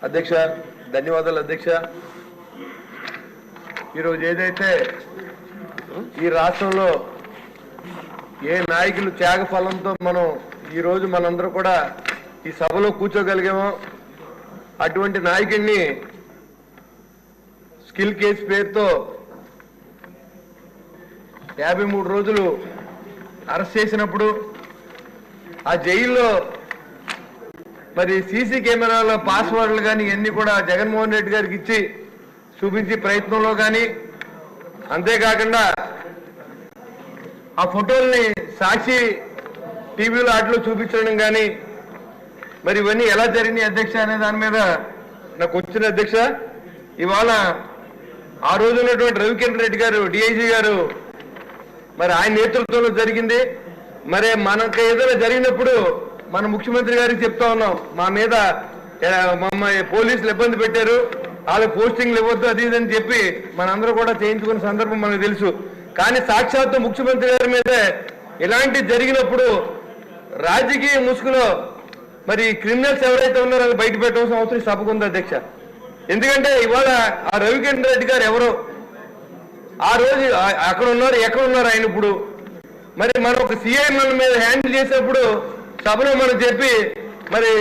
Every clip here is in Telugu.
అధ్యక్ష, ధన్యవాదాలు అధ్యక్ష. ఈరోజు ఏదైతే ఈ రాష్ట్రంలో ఏ నాయకులు త్యాగ ఫలంతో మనం ఈరోజు మనందరూ కూడా ఈ సభలో కూర్చోగలిగామో అటువంటి నాయకుడిని స్కిల్ కేసు పేరుతో 53 రోజులు అరెస్ట్ చేసినప్పుడు ఆ జైల్లో మరి సీసీ కెమెరాల పాస్వర్డ్లు కానీ ఇవన్నీ కూడా జగన్మోహన్ రెడ్డి గారికి ఇచ్చి చూపించే ప్రయత్నంలో కానీ, అంతేకాకుండా ఆ ఫోటోల్ని సాక్షి టీవీలో వాటిలో చూపించడం కానీ మరి ఇవన్నీ ఎలా జరిగినాయి అధ్యక్ష అనే దాని మీద నాకు వచ్చిన అధ్యక్ష. ఇవాళ ఆ రోజు ఉన్నటువంటి రవికిరణ్ రెడ్డి గారు డిఐజీ గారు మరి ఆయన నేతృత్వంలో జరిగింది. మరి మనకు ఏదైనా జరిగినప్పుడు మన ముఖ్యమంత్రి గారికి చెప్తా ఉన్నాం, మా మీద మమ్మల్ని పోలీసులు ఇబ్బంది పెట్టారు, వాళ్ళకి పోస్టింగ్లు ఇవ్వద్దు అది ఇదని చెప్పి మనందరూ కూడా చేయించుకున్న సందర్భం మనకు తెలుసు. కానీ సాక్షాత్తు ముఖ్యమంత్రి గారి మీదే ఇలాంటి జరిగినప్పుడు రాజకీయ ముసుగులో మరి క్రిమినల్స్ ఎవరైతే ఉన్నారో అది బయట పెట్టవలసిన అవసరం సభకు ఉంది అధ్యక్ష. ఎందుకంటే ఇవాళ ఆ రవికిరణ్ రెడ్డి గారు ఎవరో ఆ రోజు అక్కడ ఉన్నారు, ఎక్కడ ఉన్నారు ఆయన ఇప్పుడు? మరి మనం ఒక సిఐ మన మీద హ్యాండిల్ చేసేప్పుడు సభలో మనం చెప్పి మరి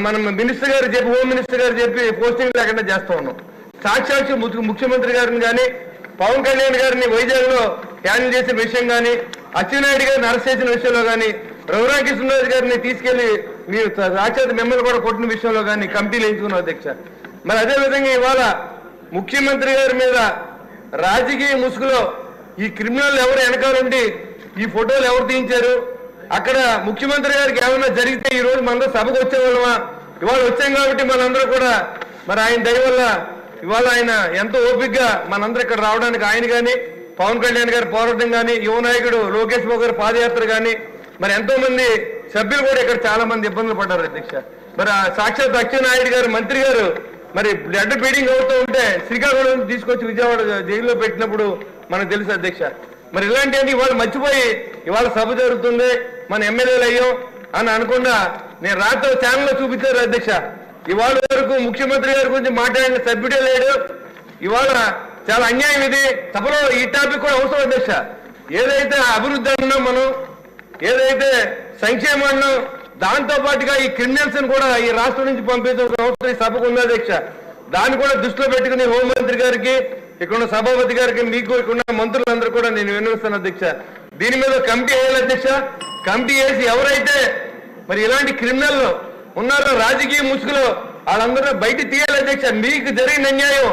మనం మినిస్టర్ గారు చెప్పి హోమ్ మినిస్టర్ గారు చెప్పి పోస్టింగ్ లేకుండా చేస్తా ఉన్నాం. సాక్షాత్ ముఖ్యమంత్రి గారిని కానీ పవన్ కళ్యాణ్ గారిని వైజాగ్ లో హ్యాండిల్ చేసిన విషయం కానీ, అచ్చెన్నాయుడు గారిని అరెస్ట్ చేసిన విషయంలో కానీ, రఘురామకృష్ణరాజు గారిని తీసుకెళ్లి మీరు సాక్షాత్ మిమ్మల్ని కూడా కొట్టిన విషయంలో కానీ కమిటీలు ఎంచుకున్నాం అధ్యక్ష. మరి అదేవిధంగా ఇవాళ ముఖ్యమంత్రి గారి మీద రాజకీయ ముసుగులో ఈ క్రిమినల్ ఎవరు వెనకాలండి, ఈ ఫోటోలు ఎవరు తీయించారు, అక్కడ ముఖ్యమంత్రి గారికి ఏమైనా జరిగితే ఈ రోజు మనందరూ సభకు వచ్చేవాళ్ళమా? ఇవాళ వచ్చాం కాబట్టి మనందరూ కూడా మరి ఆయన దయ వల్ల ఇవాళ ఆయన ఎంతో ఓపికగా మనందరూ ఇక్కడ రావడానికి ఆయన కానీ, పవన్ కళ్యాణ్ గారి పోరాటం కానీ, యువ నాయకుడు లోకేష్ బాబు గారి పాదయాత్ర కానీ, మరి ఎంతో మంది సభ్యులు కూడా ఇక్కడ చాలా మంది ఇబ్బందులు పడ్డారు అధ్యక్ష. మరి సాక్షాత్ అచ్చెన్నాయుడు గారు మంత్రి గారు మరి బ్లడ్ బీడింగ్ అవుతూ ఉంటే శ్రీకాకుళం తీసుకొచ్చి విజయవాడ జైల్లో పెట్టినప్పుడు మనకు తెలుసు అధ్యక్ష. మరి ఇలాంటివన్నీ ఇవాళ మర్చిపోయి ఇవాళ సభ జరుగుతుంది, మన ఎమ్మెల్యేలు అయ్యాం అని అనుకున్నా నేను రాత్రి ఛానల్లో చూపించారు అధ్యక్ష. ఇవాళ వరకు ముఖ్యమంత్రి గారి గురించి మాట్లాడిన సభ్యుడే లేడు. ఇవాళ చాలా అన్యాయం ఇది. సభలో ఈ టాపిక్ కూడా అవసరం అధ్యక్ష. ఏదైతే అభివృద్ధి అన్నాం మనం, ఏదైతే సంక్షేమం అన్నాం, దాంతో పాటుగా ఈ క్రిమినల్స్ కూడా ఈ రాష్ట్రం నుంచి పంపించాల్సిన అవసరం ఈ సభకు ఉంది అధ్యక్ష. దాన్ని కూడా దృష్టిలో పెట్టుకుని హోంమంత్రి గారికి, ఇక్కడ సభాపతి గారికి, మీకు ఇక్కడ మంత్రులందరూ కూడా నేను విన్నవిస్తాను అధ్యక్ష. దీని మీద కమిటీ వేయాలి అధ్యక్ష. కమిటీ వేసి ఎవరైతే మరి ఇలాంటి క్రిమినల్ ఉన్నారో రాజకీయ ముసుగులో వాళ్ళందరూ బయట తీయాలి అధ్యక్ష. మీకు జరిగిన అన్యాయం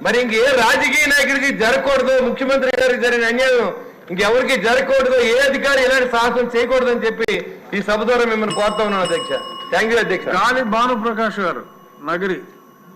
మరి ఇంకే రాజకీయ నాయకుడికి జరగకూడదు, ముఖ్యమంత్రి గారికి జరిగిన అన్యాయం ఇంకెవరికి జరగకూడదు, ఏ అధికారి ఇలాంటి సాహసం చేయకూడదు అని చెప్పి ఈ సభ ద్వారా మిమ్మల్ని కోరుతా ఉన్నాను అధ్యక్ష. థ్యాంక్ యూ అధ్యక్ష. గాలి భానుప్రకాష్ గారు నగరి.